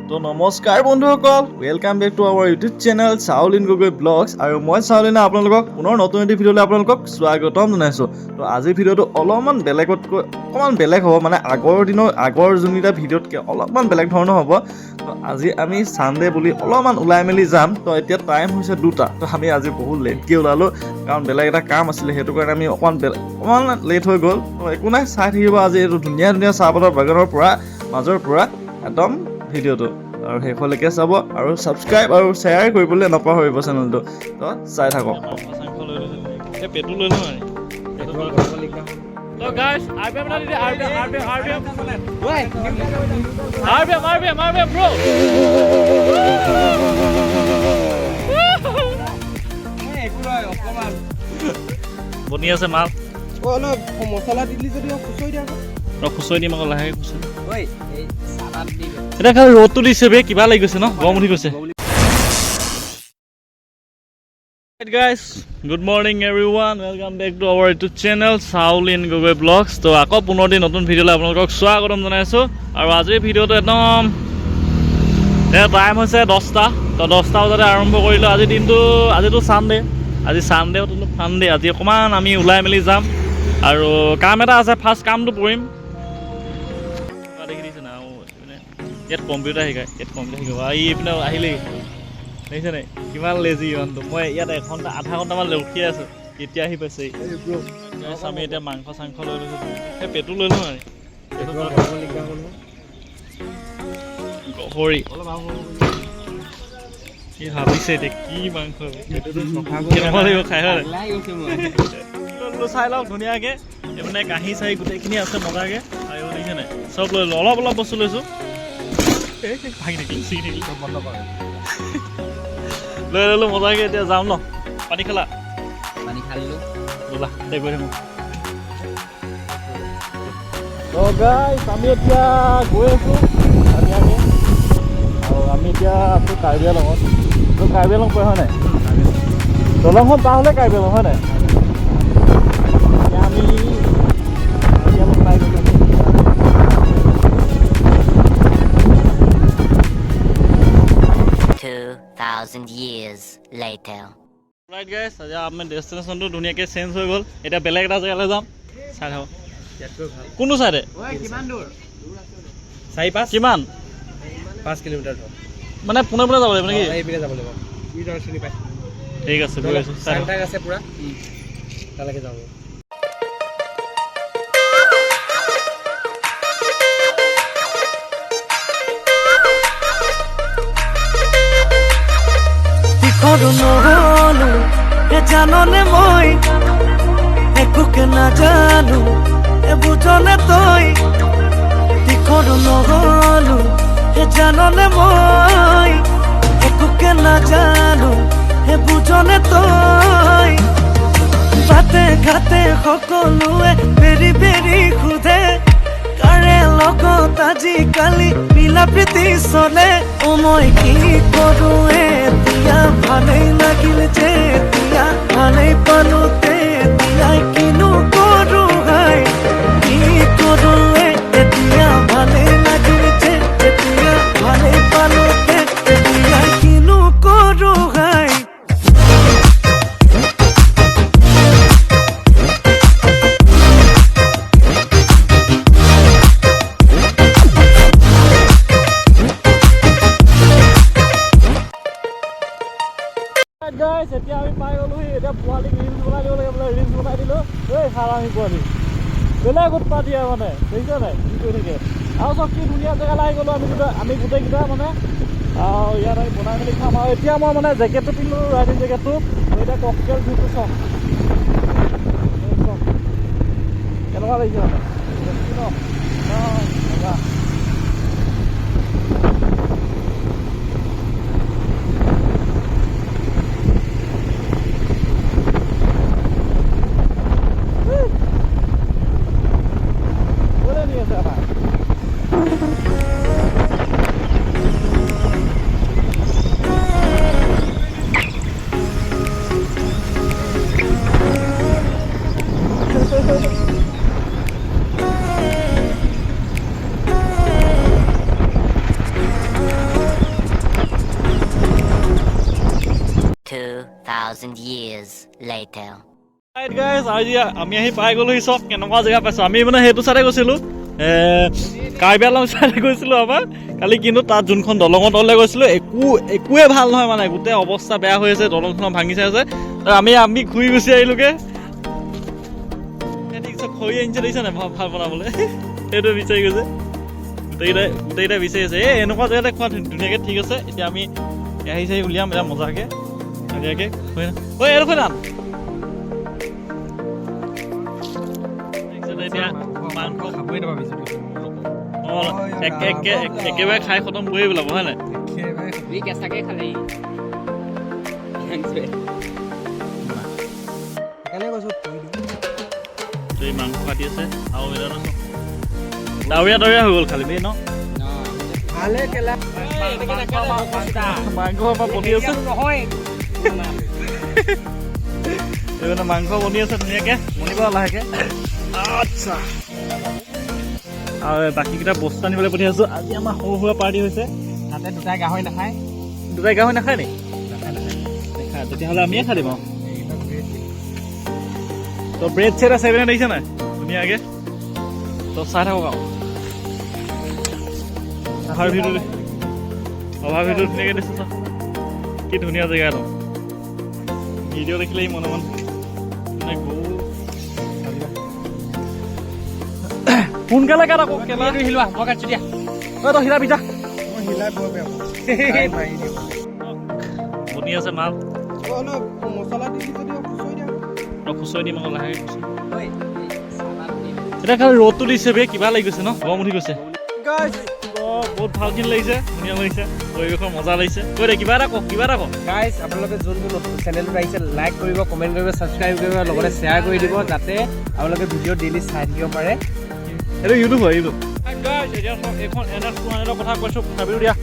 তো নমস্কাৰ বন্ধুসকল, welcome back to our YouTube channel Chaulin Gogoi blogs. আৰু মই চাউলিনে আপোনালোকক পুনৰ নতুন এটি ভিডিঅ'লৈ আপোনালোকক স্বাগতম জনাইছোঁ। তো আজিৰ ভিডিঅ'টো অলপমান বেলেগতকৈ অকণমান বেলেগ হ'ব, মানে আগৰ যোনকেইটা ভিডিঅ'তকৈ অলপমান বেলেগ ধৰণৰ হ'ব। তো আজি আমি ছানডে বুলি অলপমান ওলাই মেলি যাম। তো এতিয়া টাইম হৈছে 2টা। তো আমি আজি বহুত লেটকৈ ওলালোঁ, কাৰণ বেলেগ এটা কাম আছিলে, সেইটো কাৰণে আমি অকণমান লেট হৈ গ'ল। তো একো নাই, চাই থাকিব আজি এইটো ধুনীয়া ধুনীয়া চাহপাতৰ বাগানৰ মাজৰ পৰা একদম ভিডিঅ'টো আৰু শেষলৈকে চাব আৰু ছাবস্ক্ৰাইব আৰু শ্বেয়াৰ কৰিবলৈ নপাহৰিব চেনেলটো। তো চাই থাকক। পেটটো লৈ লওঁ বনি আছে মাল অলপ মছলা দিলি যদি খুচৰি দিয়া খুচৰি দিম আকৌ লাহেকৈ খুচৰি। এতিয়া খালি ৰ'দটো দিছে বে, কিবা লাগি গৈছে ন, গৰম উঠি গৈছে। Guys, good morning everyone, welcome back to our YouTube channel Chaulin Gogoi blogs. তো আকৌ পুনৰ দিন নতুন ভিডিঅ'লৈ আপোনালোকক স্বাগতম জনাইছোঁ। আৰু আজিৰ ভিডিঅ'টো একদম টাইম হৈছে 10টা। তো 10টা বজাতে আৰম্ভ কৰিলোঁ আজিৰ দিনটো। আজিতো ছানডে, আজি ছানডে ফানডে। আজি অকণমান আমি ওলাই মেলি যাম আৰু কাম এটা আছে, ফাৰ্ষ্ট কামটো কৰিম। ইয়াত কম্পিউটাৰ শিকায়, শিকাব। এইপিনে আহিলেই দেখিছে নাই, কিমান লেজি ইমানটো। মই ইয়াত আধা ঘণ্টামান ৰখি আছোঁ, কেতিয়া আহি পাইছে। আমি এতিয়া মাংস চাংস লৈ লৈছোঁ। এই পেটটো লৈ লওঁ আৰু গহৰি কি ভাবিছে এতিয়া, কি মাংস কেনেকুৱা লাগিব খাই, হয় চাই লওক ধুনীয়াকৈ। এইপিনে কাঁহী চাহী গোটেইখিনি আছে মজাকৈ। আৰু দেখিছে নাই, চব লৈ লওঁ, অলপ অলপ বস্তু লৈছোঁ। ভাঙি থাকিল চিঙি থাকিল, চব বন্ধ কৰে লৈ ল'লোঁ মজাকৈ। এতিয়া যাম ন, পানী খালা? পানী খালোঁ ব'লা এতিয়া গৈ থাকোঁ। গাইছ, আমি এতিয়া গৈ আছোঁ ধুনীয়াকৈ। আৰু আমি এতিয়া আছোঁ কাৰ্বি আংলঙত। কাৰ্বি আংলং পৰে হয় নাই? দলংখন পাৰ হ'লে কাৰ্বি আংলং হয় নাই? এতিয়া আমি কাৰ্বি আংলং পাই গ'লোঁ। 2,000 years later. ৰাইট গাইছ, আজি আমাৰ ডেষ্টিনেশ্যনটো ধুনীয়াকৈ চেঞ্জ হৈ গ'ল। এতিয়া বেলেগ এটা জেগালৈ যাম, চাই থাকক। কোনটো চাইডে? কিমান দূৰ? কিমান? 5 কিলোমিটাৰ ধৰ, মানে পোনে পোনে যাব লাগিব নেকি? এইপিনে যাব লাগিব। চিনি পাই ঠিক আছে, গৈ আছোঁ। চাংটাক আছে পুৰা, তালৈকে যাব। নহলো জাননে মই একোকে নাজানো, বুজনে তই তীখৰো নহলো জাননে মই একোকে নাজানো, বুজনে তই বাটে ঘাটে সকলোৱে বেৰি বেৰি সোধে, কাৰে লগত আজিকালি মিলা প্ৰীতি চলে। মই কি কৰো এতিয়া, ভালেই লাগিল যে এতিয়া, ভালেই পালো তেতিয়া, কিনো কৰো হাই, কি কৰো এতিয়া, ভালেই লাগিল যে এতিয়া, ভালেই পালো তেতিয়া, কিনো কৰো হাই। গাইছ, এতিয়া আমি পাই গ'লোহি। এতিয়া পোৱালীক ৰিলচ বনাই দিব লাগে বোলে, ৰিলচ বনাই দিলোঁ। এই হাৰামি পোৱালি বেলেগ উৎপাত দিয়ে মানে, দেখিছে নাই কি কৰি থাকে। আৰু চব কি ধুনীয়া জেগালৈ আহি গ'লোঁ আমি গোটেইকেইটা মানে। আৰু ইয়াত আমি বনাই মেলি খাম। আৰু এতিয়া মই মানে জেকেটটো পিন্ধিলোঁ, ৰাইডিং জেকেটটো। এতিয়া ককটেল ভিউটো চাওঁ কেনেকুৱা লাগিছে মানে ন। 2,000 years later. Right guys, আজি আমি আহি পাই গ'লো চক কেনেকুৱা জেগা পাইছোঁ আমি মানে সেইটো চাইডে গৈছিলোঁ কাৰ্বি আংলং চাইডে গৈছিলোঁ আমাৰ কালি কিন্তু তাত যোনখন দলঙৰ তললৈ গৈছিলোঁ একোৱে ভাল নহয় মানে গোটেই অৱস্থা বেয়া হৈ আছে দলংখন ভাঙি চাই আছে আমি ঘূৰি গুচি আহিলোগৈ খৰি আনিছে দেখিছে নাই ভাল বনাবলৈ সেইটো বিচাৰি গৈছে গোটেইকেইটা বিচাৰি আছে এই এনেকুৱা জেগাতে খোৱা ধুনীয়াকৈ ঠিক আছে এতিয়া আমি আহি চাহি উলিয়াম এতিয়া মজাকৈ ধুনীয়াকৈ ঐ এইডোখৰ নাম এতিয়া মাংস খাবই নাপাবি একেবাৰে খাই খতম কৰি পেলাব হয় নাই কেঁচাকে খালেই সেইকাৰণে কৈছোঁ এই মাংস কাটি আছে আৰু ডাৱৰীয়া হৈ গ'ল খালি দেই ন ভালে কেলা মাংস বনি আছে নহয় এইপিনে মাংস বনি আছে ধুনীয়াকৈ বনিব লাহেকৈ আচ্ছা আৰু বাকীকেইটা বস্তু আনিবলৈ পঠিয়াইছোঁ আজি আমাৰ সৰু সুৰা পাৰ্টি হৈছে তাতে দুটাই গাহৰি নাখায় নাখায় নি নাখায় তেতিয়াহ'লে আমিয়ে খাই দিম আৰু তো ব্ৰেড চেড আছে এইপিনে দেখিছে নাই ধুনীয়াকৈ তো চাই থাকক আৰু অভাৰ ভিডিঅ' ধুনীয়াকৈ দিছোঁ চা কি ধুনীয়া জেগা একদম ভিডিঅ' দেখিলেই মনে মানে সোনকালে কাট আকৌ কেমেৰাটো হিলোৱা মই কাটিছোঁ দিয়া তই হিলাবি যা মই হিলাই বৰ বেয়া পাওঁ বনি আছে মাল অলপ মছলা দি যদি খুচৰি দিওঁ তই খুচৰি দিম আকৌ লাহেকৈ এতিয়া খালি ৰ'দটো দিছে বে কিবা লাগি গৈছে ন গৰম উঠি গৈছে বহুত ভালখিনি লাগিছে ধুনীয়া লাগিছে পৰিৱেশৰ মজা লাগিছে কৈ দে কিবা এটা কওক গাইজ আপোনালোকে যোনটো চেনেলটোত আহিছে লাইক কৰিব কমেণ্ট কৰিব ছাবস্ক্ৰাইব কৰিব লগতে শ্বেয়াৰ কৰি দিব যাতে আপোনালোকে ভিডিঅ' ডেইলি চাই থাকিব পাৰে এইটো ইউটিউব হয় ইউটিউব এতিয়া এইখন NS200 কথা কৈছোঁ চাবিটো দিয়া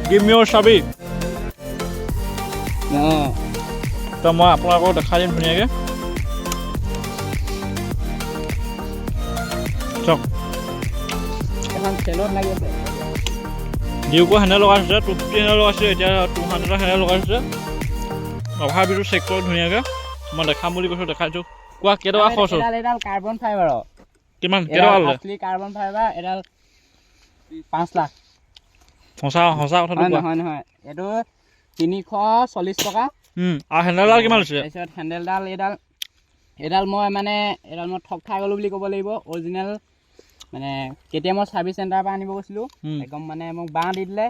গিভ মি ইউৰ চাবি তো মই আপোনালোকক দেখাই দিম ধুনীয়াকৈ চাওক এখন চেলত লাগি আছে ডিউকো হেণ্ডেল লগাইছে 250 হেণ্ডেল লগাইছে এতিয়া 200 হেণ্ডেল লগাইছে অভাৰ ভিডিঅ' চেক কৰোঁ ধুনীয়াকৈ মই দেখাম বুলি কৈছোঁ দেখাইছোঁ কোৱা কেইটকা খৰচ হ'ল এডাল কাৰ্বন ফাইবাৰৰ কিমান কেইটকা ল'লে কাৰ্বন ফাইবাৰ এডাল 5 লাখ সঁচা কথাটো কোৱা নহয় এইটো 340 টকা আৰু হেণ্ডেলডাল কিমান লৈছে তাৰপিছত হেণ্ডেলডাল এডাল মই ঠগ খাই গ'লোঁ বুলি ক'ব লাগিব অৰিজিনেল মানে কেতিয়াবা ছাৰ্ভিচ চেণ্টাৰৰ পৰা আনিব গৈছিলোঁ একদম মানে মোক বাঁহ দি দিলে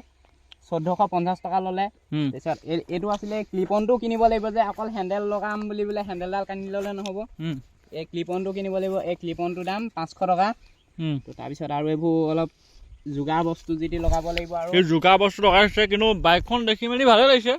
1450 টকা ল'লে তাৰপিছত এইটো আছিলে ক্লিপনটো কিনিব লাগিব যে অকল হেণ্ডেল লগাম বুলি বোলে হেণ্ডেলডাল কানি ল'লে নহ'ব এই ক্লিপনটো কিনিব লাগিব এই ক্লিপনটোৰ দাম 500 টকা তো তাৰপিছত আৰু এইবোৰ অলপ যোগাৰ বস্তু যি লগাব লাগিব আৰু এই যোগাৰ বস্তু লগাইছে কিন্তু বাইকখন দেখি মেলি ভালে লাগিছে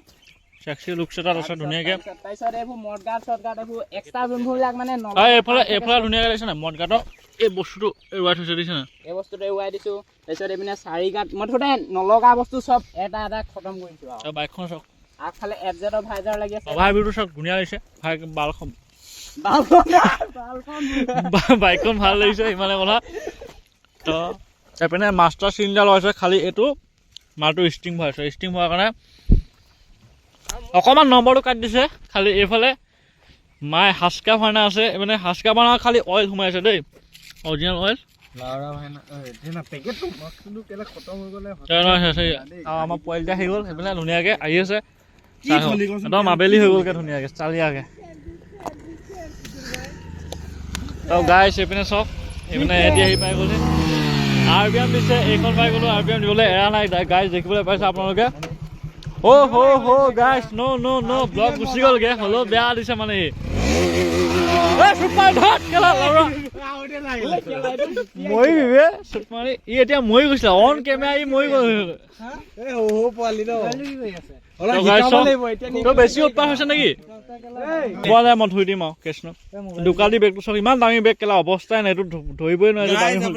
চেক্সি লুকছ এটা আছে ধুনীয়াকৈ তাৰপিছত এইবোৰ মডগাৰ্ড এইবোৰ এক্সট্ৰা যোনবিলাক মানে এইফালে ধুনীয়াকৈ লাগিছে নাই মডগাৰ্ডৰ এই বস্তুটো এৰুৱাই থৈছে দিছে নাই এই বস্তুটো এৰুৱাই দিছোঁ তাৰপিছত এইপিনে চাৰি গাঁত মই মুঠতে নলগা বস্তু চব এটা খতম কৰিছোঁ আৰু বাইকখন চাওক আগফালে এফজেডৰ ভাইজাৰ লাগি আছে অভাৰ ভিউটো চাওক ধুনীয়া লাগিছে বাইকখন ভাল লাগিছে ইমানে কথা তো এইপিনে মাষ্টাৰ চিলিণ্ডাৰ লগাইছে খালি এইটো মালটো ষ্টিং ভৰাইছে ষ্টিং ভৰাৰ কাৰণে অকণমান নম্বৰটো কাটি দিছে খালি এইফালে মায়ে হাচকা ভাৰ্ণা আছে মানে হাচকা ভাৰ্ণা খালি অইল সোমাইছে দেই অৰিজিনেল অইল আমাৰ পোৱালিটা আহি গ'ল সেইপিনে ধুনীয়াকৈ আহি আছে একদম আবেলি হৈ গ'লগৈ ধুনীয়াকৈ চালিয়াকৈ তো গাইছ এইপিনে চাওক এইপিনে এহেঁতি আহি পাই গ'লে RPM দিছে এইখন পাই গ'লোঁ RPM দিবলৈ এৰা নাই গাইছ দেখিবলৈ পাইছে আপোনালোকে গাইছ ন ব্লগ গুচি গ'লগৈ হ'লেও বেয়া দিছে মানে এতিয়া মৰি গৈছিলে অন কেমেৰা মৰি গ'ল বেছি উৎপাত হৈছে নেকি পোৱা যায় মই ধুই দিম আৰু কৃষ্ণ দোকানী বেগটো চাওক ইমান দামী বেগ কেলা অৱস্থাই নাই এইটো ধৰিবই নোৱাৰিলো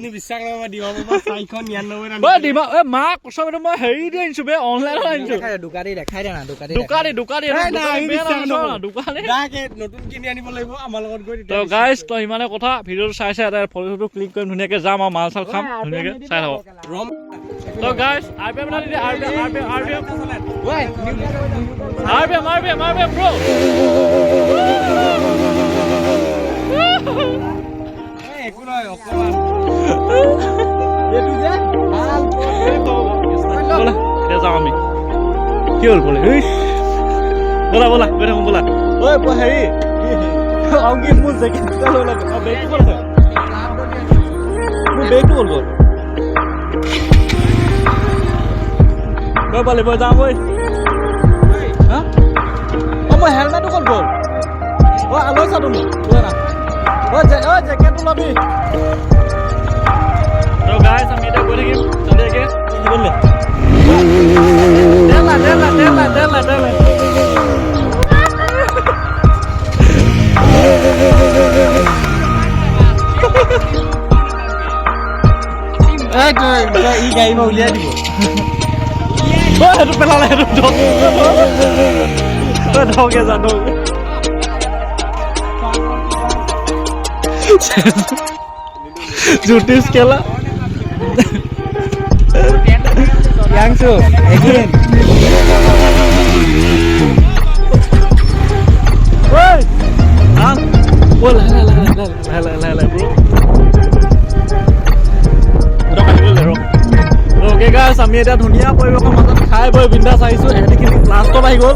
মা কচম এইটো মই হেৰি দি আনিছো বে অনলাইনত আনিছো দোকানী তো গাইজ তো ইমানে কথা ভিডিঅ'টো চাই এটা ফটো ক্লিক কৰিম ধুনীয়াকৈ যাম আৰু মাল চাল খাম ধুনীয়াকৈ চাই থাকক তো গাইজ RPM না দিলে RPM bro এতিয়া যাওঁ আমি কি হ'ল বোলে ব'লা ব'লা গৈ থাকোঁ ব'লা ঐ হেৰি অংকি মোৰ জেকেট লৈ লাগে বেগটো ক'ত আছে মোৰ বেগটো ক'ত গ'ল গৈ পালি বৈ যাওঁ বৈ হা অঁ মই হেলমেটটো ক'ত গ'ল অঁ আলৈ চা তুমি না ঐ জেকেটটো ল'বি তো গাইছ আমি এতিয়া গৈ থাকিম ধুনীয়াকৈ ব'লে দেলা ই গাড়ী মই উলিয়াই দিব সেইটো পেলালে সেইটো ধকে জানো জ্যোতিষ কেলা Yangsu, again. Woi, ah, bola, la, bro. Okay guys, আমি এটা ধুনীয়া পৰিৱেশৰ মাজত খাই বৈ বিন্দাছ আহিছোঁ এহেঁতিখিনি লাষ্টত আহি গ'ল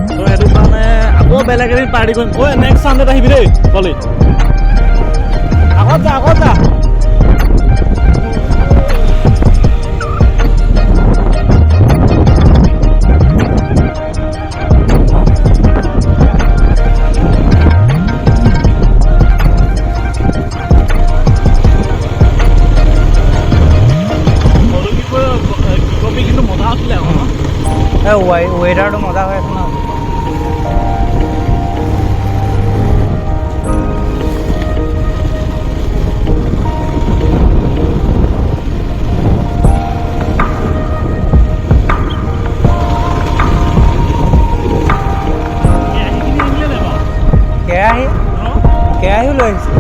তো সেইটো কাৰণে আকৌ বেলেগ এদিন পাৰ্টি কৰিম ঐ নেক্সট চানডেত আহিবি দেই কলেজ আগত যা ৱেডাৰটো মজা হৈ আছে ন কেৰাহী লৈ আহিছে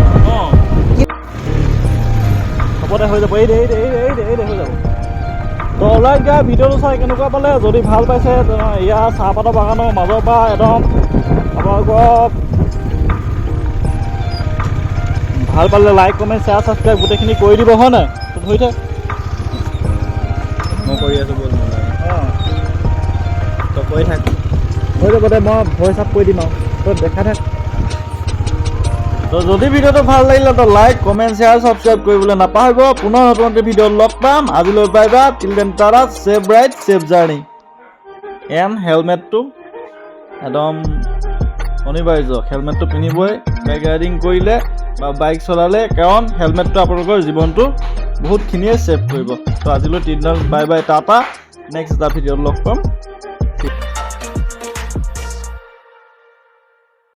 হ'বদে হৈ যাব এই হৈ যাব তো অনলাইন গাই ভিডিঅ'টো চাই কেনেকুৱা পালে যদি ভাল পাইছে ইয়াৰ চাহপাতৰ বাগানৰ মাজৰ পৰা একদম আপোনালোকক ভাল পালে লাইক কমেণ্ট শ্বেয়াৰ ছাবস্ক্ৰাইব গোটেইখিনি কৰি দিব হয় নাই তো ধৰি থাক মই কৰি আছোঁ বল অঁ তই কৰি থাক হৈ যাব দে মই ভইচ আপ কৰি দিম আৰু তই দেখা থাক তো যদি ভিডিঅ'টো ভাল লাগিলে তো লাইক কমেণ্ট শ্বেয়াৰ ছাবস্ক্ৰাইব কৰিবলৈ নাপাহৰিব পুনৰ নতুন ভিডিঅ'ত লগ পাম আজিলৈ bye bye till then tata safe ride safe journey and হেলমেটটো একদম অনিবাৰ্য হেলমেটটো পিন্ধিবই বাইক ৰাইডিং কৰিলে বা বাইক চলালে কাৰণ হেলমেটটো আপোনালোকৰ জীৱনটো বহুতখিনিয়ে ছেভ কৰিব তো আজিলৈ till then bye bye tata next এটা ভিডিঅ'ত লগ পাম